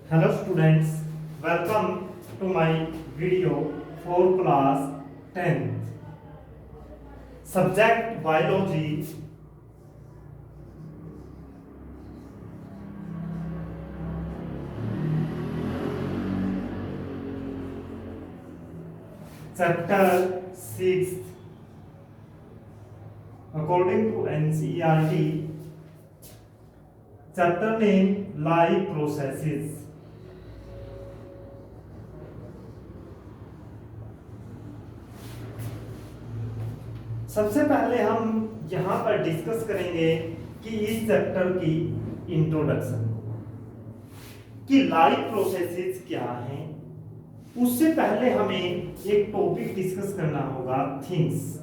Hello students, welcome to my video for class 10th. Subject Biology. Chapter 6. According to NCERT, chapter name Life Processes. सबसे पहले हम यहाँ पर discuss करेंगे कि इस चैप्टर की इंट्रोडक्शन कि लाइफ प्रोसेसेस क्या हैं। उससे पहले हमें एक टॉपिक डिस्कस करना होगा, थिंग्स।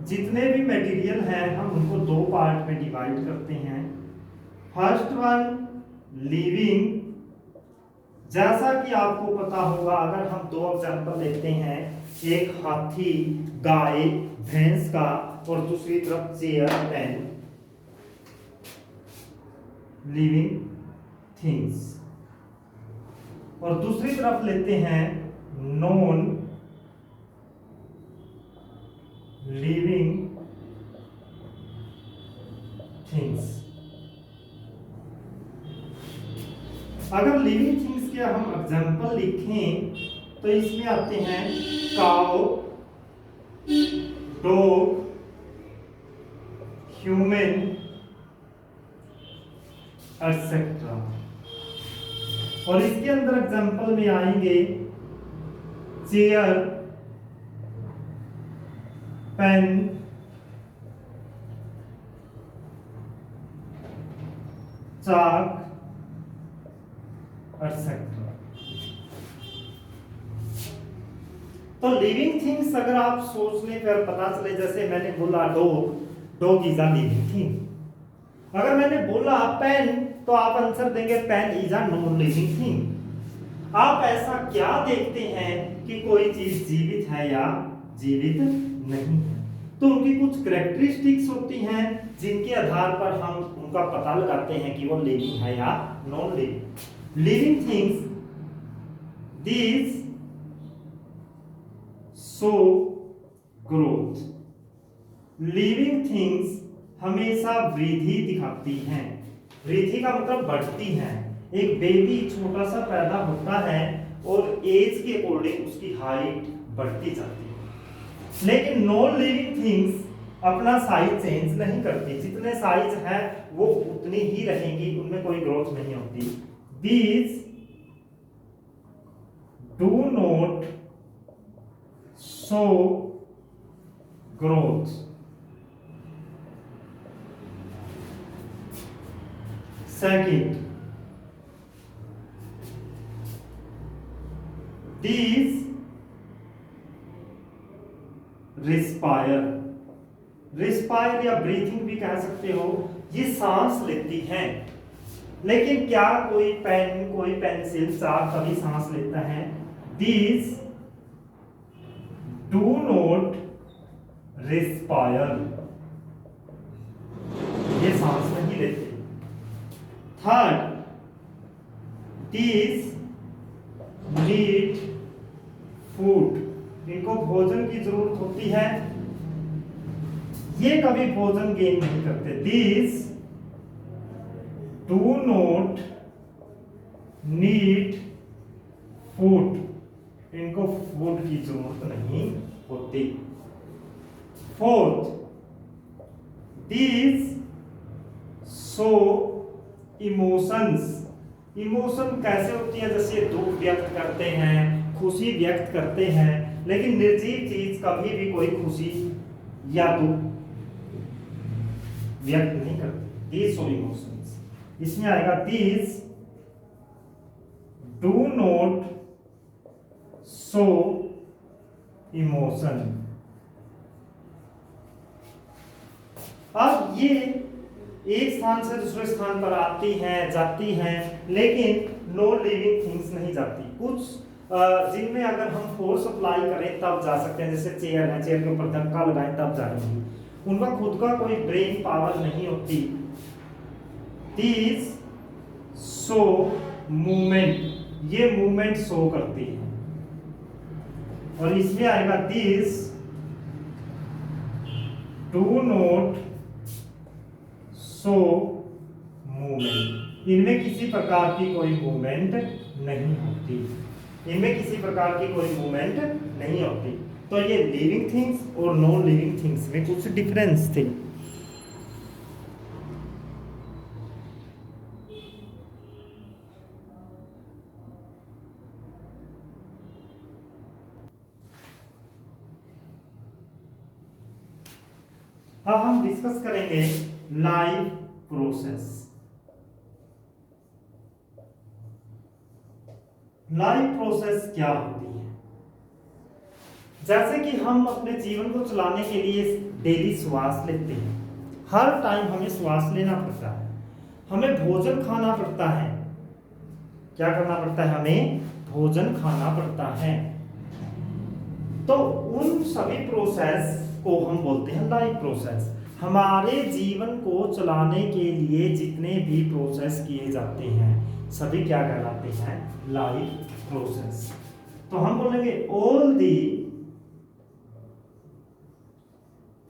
जितने भी मटेरियल हैं हम उनको दो पार्ट में डिवाइड करते हैं। फर्स्ट वन लिविंग, जैसा कि आपको पता होगा, अगर हम दो एग्जांपल लेते हैं, एक हाथी, गाय, भैंस का, और दूसरी तरफ चेयर, पेन, लिविंग थिंग्स। और दूसरी तरफ लेते हैं नॉन लिविंग थिंग्स। अगर लिविंग थिंग्स के हम एग्जांपल लिखें तो इसमें आते हैं काउ, डॉग, ह्यूमन एटसेट्रा। और इसके अंदर एग्जांपल में आएंगे चेयर, पेन, चाक एटसेट्रा। तो लिविंग थिंग्स अगर आप सोचने पर पता चले, जैसे मैंने बोला dog is a living thing. अगर मैंने बोला पेन तो आप आंसर देंगे pen is a non living thing. आप ऐसा क्या देखते हैं कि कोई चीज जीवित है या जीवित नहीं है, तो उनकी कुछ कैरेक्टरिस्टिक्स होती हैं जिनके आधार पर हम उनका पता लगाते हैं कि वो लिविंग है या non living. Living things these show growth. Living things हमेशा वृद्धि दिखाती हैं। वृद्धि का मतलब बढ़ती हैं। एक बेबी छोटा सा पैदा होता है और एज के अकॉर्डिंग उसकी हाइट बढ़ती जाती है। लेकिन नॉन लिविंग थिंग्स अपना साइज चेंज नहीं करती, जितने साइज है वो उतनी ही रहेंगी, उनमें कोई ग्रोथ नहीं होती। These do not show growth. Second, these respire या ब्रीथिंग भी कह सकते हो, ये सांस लेती हैं। लेकिन क्या कोई पेन, कोई पेंसिल, चाक कभी सांस लेता है? these do not respire, ये सांस नहीं लेते। थर्ड, these need food, इनको भोजन की जरूरत होती है, ये कभी भोजन गेन नहीं करते। these do not need food, इनको फूड की जरूरत नहीं होती। Fourth, these show emotions. Emotion कैसे होती है? जैसे दुख व्यक्त करते हैं, खुशी व्यक्त करते हैं, लेकिन निर्जीव चीज कभी भी कोई खुशी या दुख व्यक्त नहीं करती। these show इमोशंस, इसमें आएगा these do not show emotion. अब ये एक स्थान से दूसरे स्थान पर आती हैं, जाती हैं, लेकिन नॉन लिविंग थिंग्स नहीं जाती। कुछ जिनमें अगर हम फोर्स अप्लाई करें तब जा सकते हैं, जैसे चेयर है, चेयर के ऊपर धक्का लगाएं तब जाएंगी। उनका खुद का कोई ब्रेन पावर नहीं होती। These शो मूवमेंट, ये मूवमेंट शो करती है। और इसमें आएगा this do not show movement, इनमें किसी प्रकार की कोई मूवमेंट नहीं होती, इनमें किसी प्रकार की कोई मूवमेंट नहीं होती। तो ये लिविंग थिंग्स और नॉन लिविंग थिंग्स में कुछ डिफरेंस थे। अब हम डिस्कस करेंगे लाइफ प्रोसेस। लाइफ प्रोसेस क्या होती है? जैसे कि हम अपने जीवन को चलाने के लिए डेली श्वास लेते हैं, हर टाइम हमें श्वास लेना पड़ता है, हमें भोजन खाना पड़ता है। क्या करना पड़ता है? हमें भोजन खाना पड़ता है। तो उन सभी प्रोसेस को हम बोलते हैं लाइफ प्रोसेस। हमारे जीवन को चलाने के लिए जितने भी प्रोसेस किए जाते हैं सभी क्या कहलाते हैं? Life process. तो हम बोलेंगे all the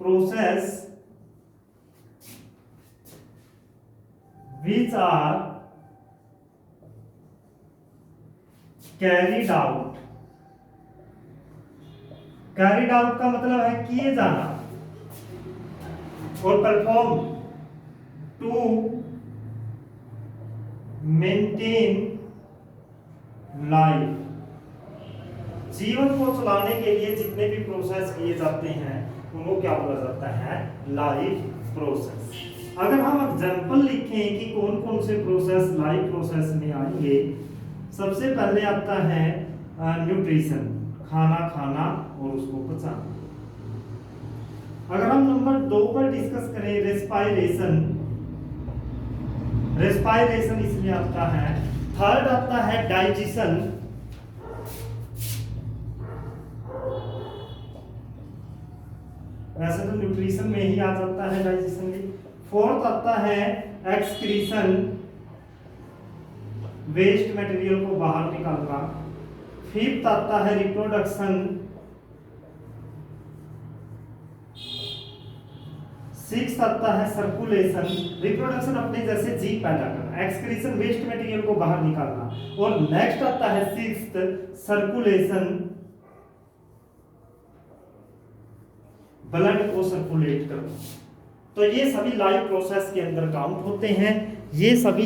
process which are carried out, carried out का मतलब है किए जाना, और परफॉर्म टू मेंटेन लाइफ, जीवन को चलाने के लिए जितने भी प्रोसेस किए जाते हैं उनको क्या बोला जाता है? Life process. अगर हम एग्जांपल लिखें कि कौन कौन से प्रोसेस लाइफ प्रोसेस में आएंगे, सबसे पहले आता है न्यूट्रिशन, खाना खाना और उसको पचाना। अगर हम नंबर 2 पर डिस्कस करें रेस्पायरेशन, रेस्पायरेशन इसमें आता है। थर्ड आता है डाइजेशन, वैसे तो न्यूट्रिशन में ही आ जाता है डाइजेशन भी। फोर्थ आता है एक्सक्रीशन, वेस्ट मटेरियल को बाहर निकालना। फिफ्थ आता है रिप्रोडक्शन। सिक्स्थ आता है सर्कुलेशन, रिप्रोडक्शन अपने जैसे जीव पैदा करना, एक्सक्रीशन वेस्ट मटेरियल को बाहर निकालना, और नेक्स्ट आता है सिक्स्थ सर्कुलेशन, ब्लड को सर्कुलेट करना। तो ये सभी लाइफ प्रोसेस के अंदर काउंट होते हैं। ये सभी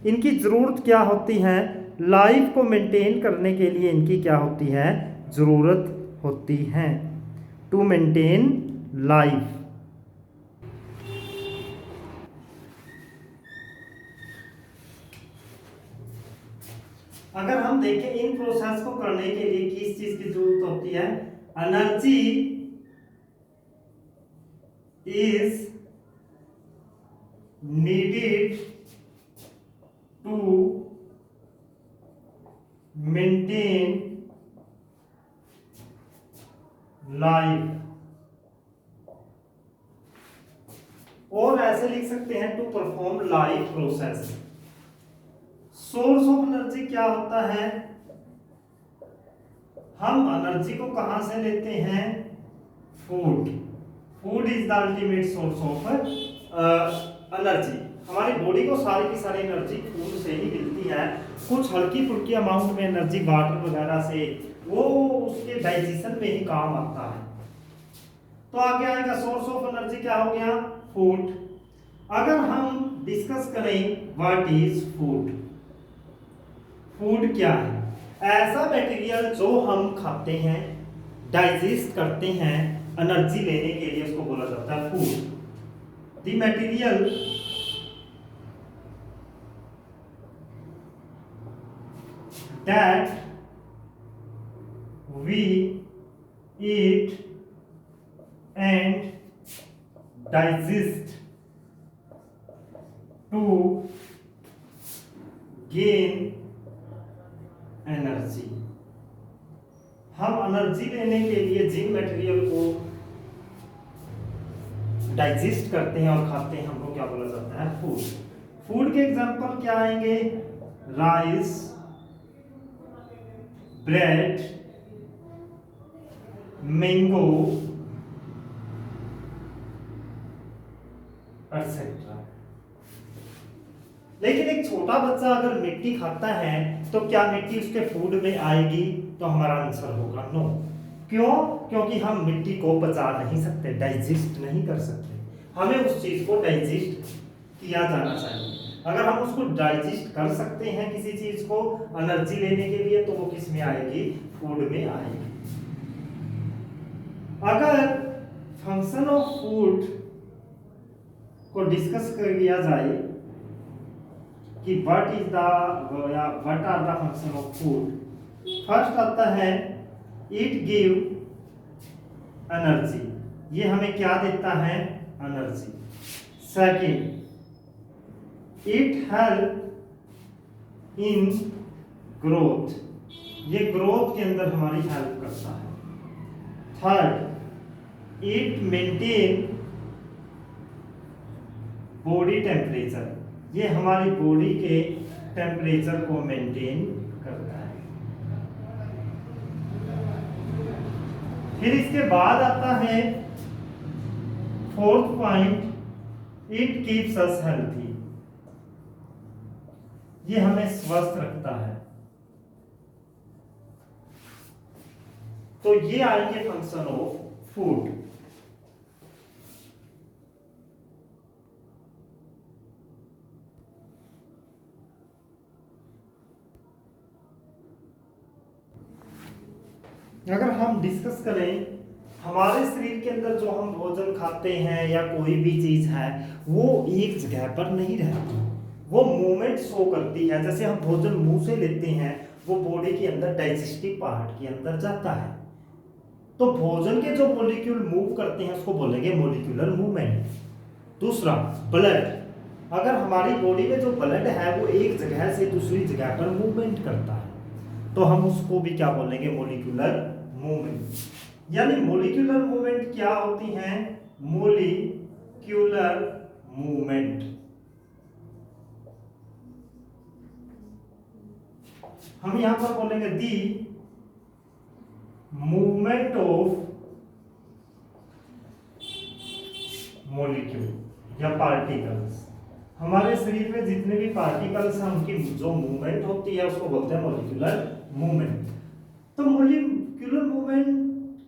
इनकी जरूरत क्या होती है? लाइफ को मेंटेन करने के लिए इनकी क्या होती है? जरूरत होती है, टू मेंटेन लाइफ। अगर हम देखें इन प्रोसेस को करने के लिए किस चीज की जरूरत होती है? Energy is needed to maintain life, और ऐसे लिख सकते हैं to perform life process. Source of energy क्या होता है? हम एनर्जी को कहां से लेते हैं? Food. Food is the ultimate source of energy. हमारी बॉडी को सारी की सारी एनर्जी फूड से ही मिलती है। कुछ हल्की फुल्की अमाउंट में एनर्जी वाटर वगैरह से, वो उसके डाइजेशन में ही काम आता है। तो आगे आएगा सोर्स ऑफ एनर्जी क्या हो गया? फूड। अगर हम डिस्कस करें व्हाट इज फूड, फूड क्या है? ऐसा मटेरियल जो हम खाते हैं, डाइजेस्ट करते हैं, एनर्जी लेने के लिए उसको बोला जाता है food. The material that we eat and digest to gain energy. हम एनर्जी लेने के लिए जिन मटेरियल को डाइजेस्ट करते हैं और खाते हैं हमको क्या बोला जाता है? फूड। फूड के एग्जांपल क्या आएंगे? Rice, bread, mango etcetera. लेकिन एक छोटा बच्चा अगर मिट्टी खाता है तो क्या मिट्टी उसके फूड में आएगी? तो हमारा आंसर होगा नो। क्यों? क्योंकि हम मिट्टी को पचा नहीं सकते, डाइजेस्ट नहीं कर सकते। हमें उस चीज को डाइजेस्ट किया जाना चाहिए। अगर हम उसको डाइजेस्ट कर सकते हैं किसी चीज को एनर्जी लेने के लिए, तो वो किस में आएगी? फूड में आएगी। अगर फंक्शन ऑफ फूड को डिस्कस कर लिया जाए कि what are the function of food, first आता है इट गिव एनर्जी, ये हमें क्या देता है? Energy. Second, it help in growth, ये ग्रोथ के अंदर हमारी हेल्प करता है। Third, it maintain body temperature, ये हमारी बॉडी के टेम्परेचर को मेंटेन करता है। फिर इसके बाद आता है fourth point, it keeps us healthy, ये हमें स्वस्थ रखता है। तो ये आएंगे फंक्शन ऑफ फूड। अगर हम डिस्कस करें, हमारे शरीर के अंदर जो हम भोजन खाते हैं या कोई भी चीज है, वो एक जगह पर नहीं रहती, वो मूवमेंट शो करती है। जैसे हम भोजन मुंह से लेते हैं, वो बॉडी के अंदर डाइजेस्टिव पार्ट के अंदर जाता है, तो भोजन के जो मॉलिक्यूल मूव करते हैं उसको बोलेंगे मॉलिक्यूलर मूवमेंट। दूसरा, ब्लड, अगर हमारी बॉडी में जो ब्लड है वो एक जगह से दूसरी जगह पर मूवमेंट करता है, तो हम उसको भी क्या बोलेंगे? Molecular movement. यानी मॉलिक्यूलर मूवमेंट क्या होती हैं? Molecular movement. हम यहां पर बोलेंगे दी मूवमेंट ऑफ मॉलिक्यूल या पार्टिकल्स। हमारे शरीर में जितने भी पार्टिकल्स हैं उनकी जो मूवमेंट होती है उसको बोलते हैं मॉलिक्यूलर मूवमेंट। तो मॉलिक्यूलर मूवमेंट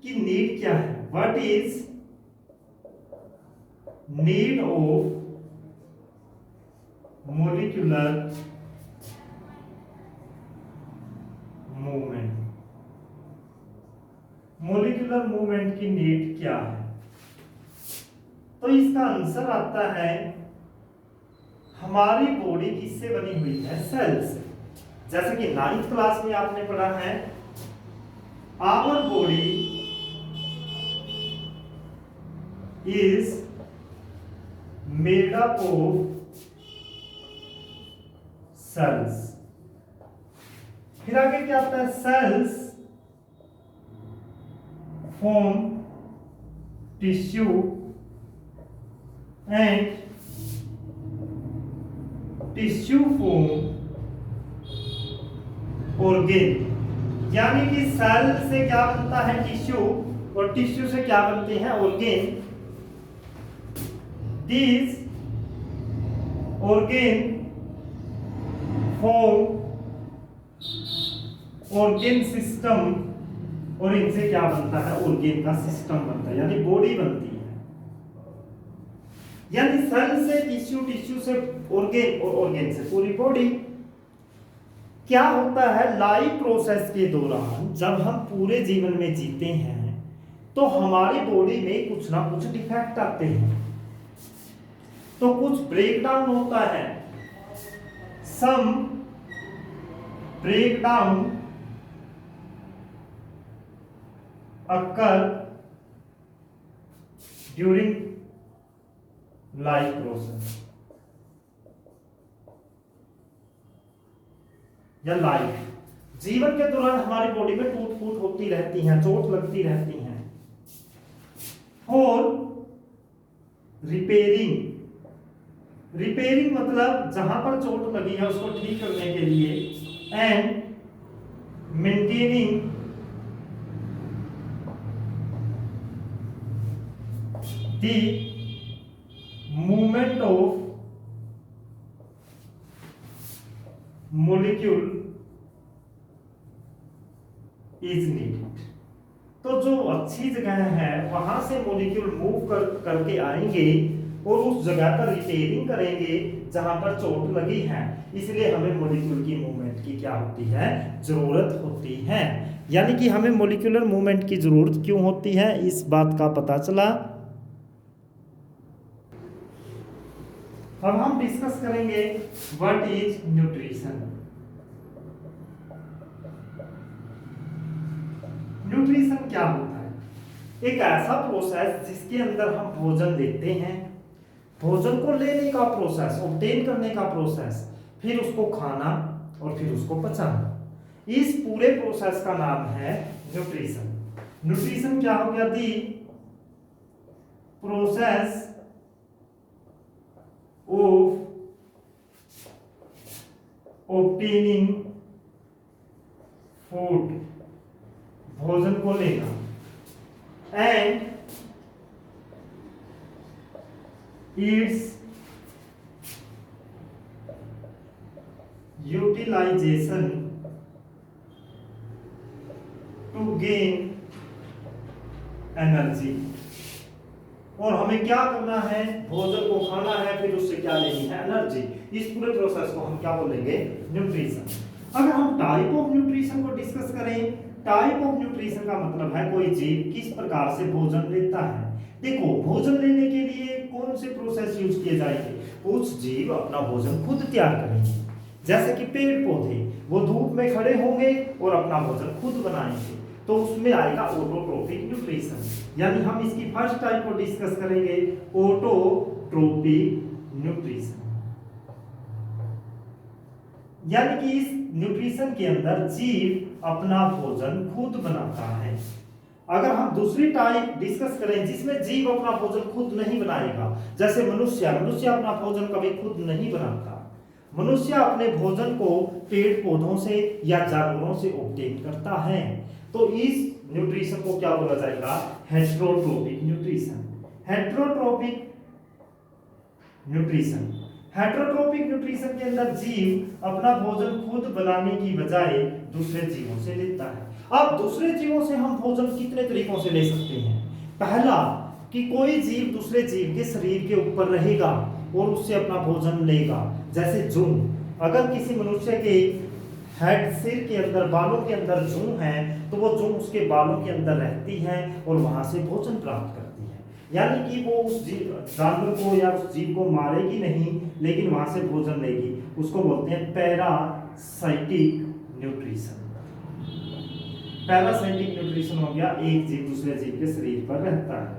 की नीड क्या है? What is need of molecular movement? Molecular movement की नीड क्या है? तो इसका आंसर आता है, हमारी बॉडी किससे बनी हुई है? सेल से। जैसे कि 9th क्लास में आपने पढ़ा है, our body is made up of cells. फिर आगे क्या आता है? Cells form tissue and tissue form organ. यानी कि सेल से क्या बनता है? टिश्यू, और टिश्यू से क्या बनते हैं? Organ. This organ form organ system, और इनसे क्या बनता है? ऑर्गेन का सिस्टम बनता है, यानी बॉडी बनती है। यानी सेल से टिश्यू, टिश्यू से ऑर्गेन, और ऑर्गेन से पूरी बॉडी। क्या होता है? लाइफ प्रोसेस के दौरान जब हम पूरे जीवन में जीते हैं तो हमारी बॉडी में कुछ ना कुछ डिफेक्ट आते हैं, तो कुछ ब्रेकडाउन होता है। Some breakdown occur during life process या लाइफ। जीवन के दौरान हमारी बॉडी में टूट फूट होती रहती है, चोट लगती रहती है। और रिपेयरिंग रिपेयरिंग मतलब जहां पर चोट लगी है उसको ठीक करने के लिए, and maintaining the movement of molecule is needed. तो जो अच्छी जगह है वहां से मोलिक्यूल मूव करके आएंगे और उस जगह पर रिपेयरिंग करेंगे जहां पर चोट लगी है, इसलिए हमें मॉलिक्यूल की मूवमेंट की क्या होती है, जरूरत होती है। यानी कि हमें मॉलिक्यूलर मूवमेंट की जरूरत क्यों होती है, इस बात का पता चला। अब हम डिस्कस करेंगे व्हाट इज न्यूट्रिशन। न्यूट्रिशन क्या होता है? एक ऐसा प्रोसेस जिसके अंदर हम भोजन लेते हैं, भोजन को लेने का प्रोसेस, ऑब्टेन करने का प्रोसेस, फिर उसको खाना और फिर उसको पचाना, इस पूरे प्रोसेस का नाम है न्यूट्रिशन। न्यूट्रिशन क्या हो गया? The process of obtaining food, भोजन को लेना, and its utilization to gain energy. और हमें क्या करना है? भोजन को खाना है, फिर उससे क्या लेनी है? एनर्जी। इस पूरे प्रोसेस को हम क्या बोलेंगे? न्यूट्रिशन। अगर हम टाइप ऑफ न्यूट्रिशन को डिस्कस करें, टाइप ऑफ न्यूट्रिशन का मतलब है कोई जीव किस प्रकार से भोजन लेता है। देखो, भोजन लेने के लिए कौन से प्रोसेस यूज किए जाएंगे? उस जीव अपना भोजन खुद तैयार करेंगे, जैसे कि पेड़ पौधे, वो धूप में खड़े होंगे और अपना भोजन खुद बनाएंगे, तो उसमें आएगा ऑटोट्रोपिक न्यूट्रिशन। यानी हम इसकी फर्स्ट टाइप को डिस्कस करेंगे, ऑटोट्रोपिक न्यूट्रिशन। यानी कि इस न्यूट्रिशन के अंदर जीव अपना भोजन खुद बनाता है। अगर हम दूसरी टाइप डिस्कस करें जिसमें जीव अपना भोजन खुद नहीं बनाएगा, जैसे मनुष्य अपना भोजन कभी खुद नहीं बनाता। मनुष्य अपने भोजन को पेड़ पौधों से या जानवरों से ऑब्टेन करता है, तो इस न्यूट्रिशन को क्या बोला जाएगा? हेटेरोट्रोपिक न्यूट्रिशन। हेटेरोट्रोपिक न्यूट्रिशन, हेटेरोट्रोपिक न्यूट्रिशन के अंदर जीव अपना भोजन खुद बनाने की बजाय दूसरे जीवों से लेता है। अब दूसरे जीवों से हम भोजन कितने तरीकों से ले सकते हैं? पहला, कि कोई जीव दूसरे जीव के शरीर के ऊपर रहेगा और उससे अपना भोजन लेगा, जैसे जूं। अगर किसी मनुष्य के हेड, सिर के अंदर, बालों के अंदर जूं है, तो वो जूं उसके बालों के अंदर रहती है और वहां से भोजन प्राप्त करती है। यानी कि वो उस जानवर को या उस जीव को मारेगी नहीं, लेकिन वहां से भोजन लेगी। उसको बोलते हैं पैरासाइटिक न्यूट्रिशन। पैरासाइटिक न्यूट्रिशन हो गया, एक जीव दूसरे जीव के शरीर पर रहता है।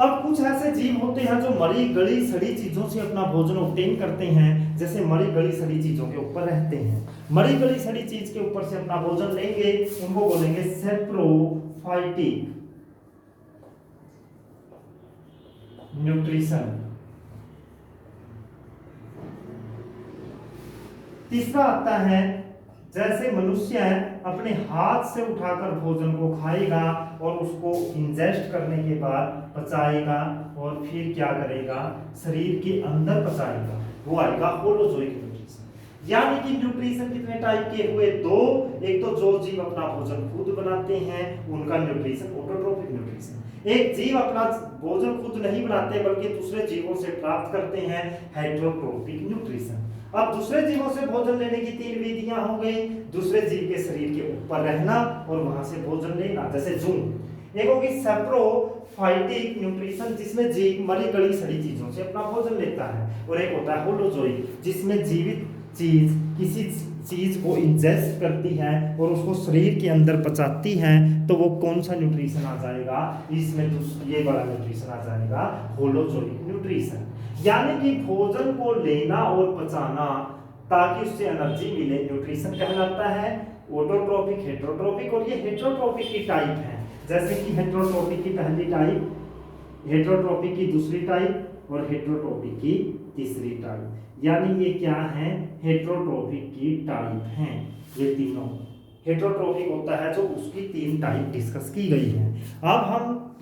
अब कुछ ऐसे जीव होते हैं जो मरी गली सड़ी चीजों से अपना भोजन ऑब्टेन करते हैं, जैसे मरी गली सड़ी चीजों के ऊपर रहते हैं। मरी गली सड़ी चीज के ऊपर से अपना भोजन लेंगे, उनको बोलेंगे सेप्रोफाइटिक न्यूट्रिशन। तीसरा आता है, जैसे मनुष्य अपने हाथ से उठाकर भोजन को खाएगा और उसको इंजेस्ट करने के बाद पचाएगा और फिर क्या करेगा? शरीर के अंदर पचाएगा, वो आएगा होलोजोइक न्यूट्रिशन। यानी कि न्यूट्रिशन कितने टाइप के हुए? दो। एक तो जो जीव अपना भोजन खुद बनाते हैं उनका न्यूट्रिशन ऑटोट्रोपिक न्यूट्रिशन। एक जीव अपना भोजन खुद नहीं बनाते बल्कि दूसरे जीवों से प्राप्त करते हैं, हेटेरोट्रोपिक न्यूट्रिशन। अब दूसरे जीवों से भोजन लेने की तीन विधियां हो गई। दूसरे जीव के शरीर के ऊपर रहना और वहां से भोजन लेना, जैसे जूं। एक होगी सेप्रोफाइटिक न्यूट्रिशन, जिसमें जीव मरी गली सड़ी चीजों से अपना भोजन लेता है। और एक होता है होलोजोइक, जिसमें जीवित चीज किसी चीज को इंजेस्ट करती है और उसको शरीर के अंदर पचाती है, तो वो कौन सा न्यूट्रिशन आ जाएगा? इसमें ये बड़ा न्यूट्रिशन आ जाएगा, होलोजोइक न्यूट्रिशन। यानी कि भोजन को लेना और पचाना ताकि उससे एनर्जी मिले, न्यूट्रिशन कहलाता है। ऑटोट्रोपिक, हेटेरोट्रोपिक, और ये हेटेरोट्रोपिक की टाइप है, जैसे कि हेटेरोट्रोपिक की पहली टाइप, हेटेरोट्रोपिक की दूसरी टाइप और हेटेरोट्रोपिक की तीसरी टाइप। यानी ये क्या है, हेट्रोट्रोफिक की टाइप हैं ये तीनों। हेट्रोट्रोफिक होता है जो उसकी 3 टाइप डिस्कस की गई है। अब हम